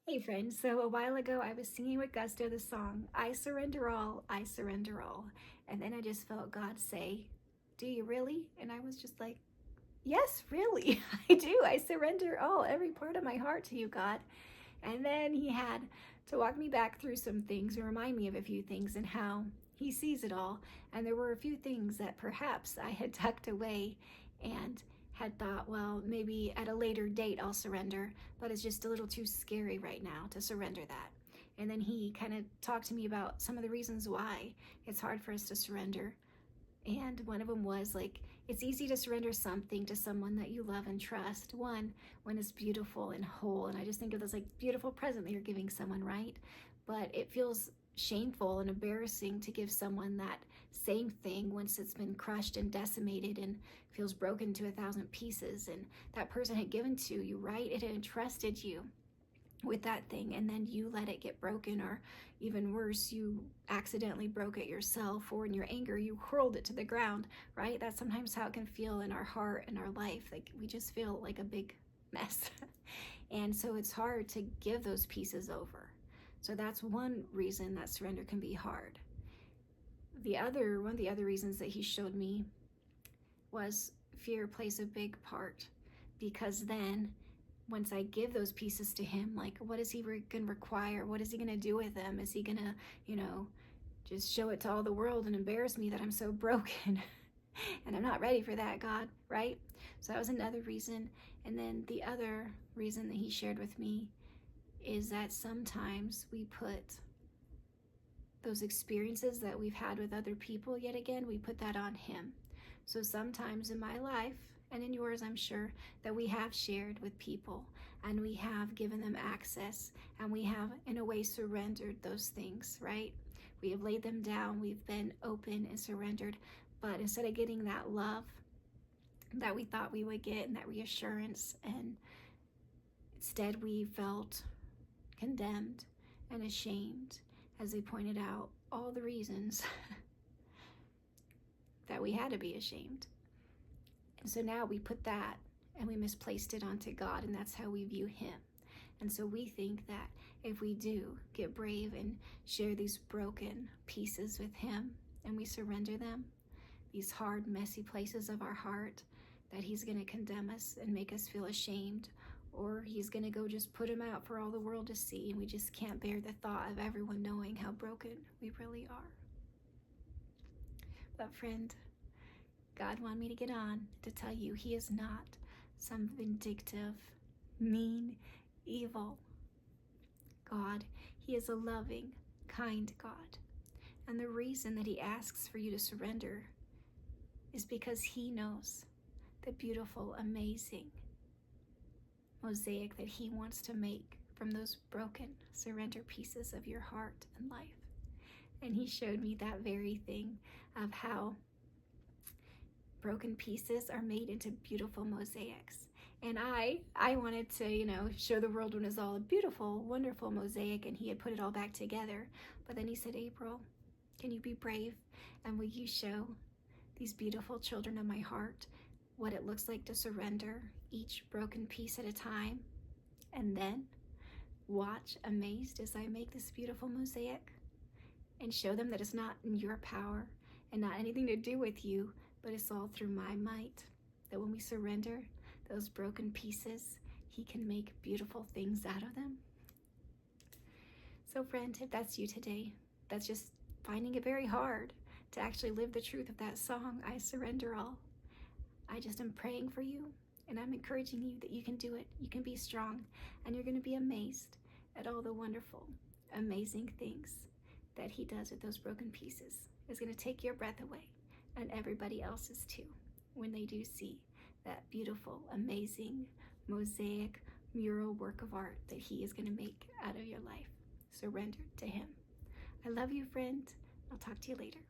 Hey friends, so a while ago I was singing with gusto the song, I surrender all, I surrender all. And then I just felt God say, do you really? And I was just like, yes, really, I do. I surrender all, every part of my heart to you, God. And then he had to walk me back through some things and remind me of a few things and how he sees it all. And there were a few things that perhaps I had tucked away and had thought, well, maybe at a later date I'll surrender, but it's just a little too scary right now to surrender that. And then he kind of talked to me about some of the reasons why it's hard for us to surrender. And one of them was like, it's easy to surrender something to someone that you love and trust. One, when it's beautiful and whole. And I just think of this like beautiful present that you're giving someone, right? But it feels shameful and embarrassing to give someone that same thing once it's been crushed and decimated and feels broken to 1,000 pieces. And that person had given to you, right? It had entrusted you with that thing, and then you let it get broken, or even worse, you accidentally broke it yourself, or in your anger you hurled it to the ground, right? That's sometimes how it can feel in our heart and our life. Like we just feel like a big mess. And so it's hard to give those pieces over. So that's one reason that surrender can be hard. One of the other reasons that he showed me was fear plays a big part, because then once I give those pieces to him, like, what is he going to require? What is he going to do with them? Is he going to, just show it to all the world and embarrass me that I'm so broken? And I'm not ready for that, God, right? So that was another reason. And then the other reason that he shared with me is that sometimes we put those experiences that we've had with other people, yet again, we put that on him. So sometimes in my life, and in yours, I'm sure, that we have shared with people and we have given them access and we have, in a way, surrendered those things, right? We have laid them down, we've been open and surrendered, but instead of getting that love that we thought we would get and that reassurance, and instead we felt condemned and ashamed, as they pointed out all the reasons that we had to be ashamed. And so now we put that and we misplaced it onto God, and that's how we view him. And so we think that if we do get brave and share these broken pieces with him and we surrender them, these hard, messy places of our heart, that he's going to condemn us and make us feel ashamed, or he's going to go just put them out for all the world to see, and we just can't bear the thought of everyone knowing how broken we really are. But friend, God wanted me to get on to tell you he is not some vindictive, mean, evil God. He is a loving, kind God. And the reason that he asks for you to surrender is because he knows the beautiful, amazing mosaic that he wants to make from those broken, surrender pieces of your heart and life. And he showed me that very thing of how broken pieces are made into beautiful mosaics. And I wanted to, show the world when it's all a beautiful, wonderful mosaic, and he had put it all back together. But then he said, April, can you be brave? And will you show these beautiful children of my heart what it looks like to surrender each broken piece at a time? And then watch amazed as I make this beautiful mosaic, and show them that it's not in your power and not anything to do with you, but it's all through my might. That when we surrender those broken pieces, he can make beautiful things out of them. So friend, if that's you today, that's just finding it very hard to actually live the truth of that song, I surrender all, I just am praying for you, and I'm encouraging you that you can do it. You can be strong, and you're going to be amazed at all the wonderful, amazing things that he does with those broken pieces. It's going to take your breath away, and everybody else's too, when they do see that beautiful, amazing, mosaic, mural work of art that he is going to make out of your life, surrendered to him. I love you, friend. I'll talk to you later.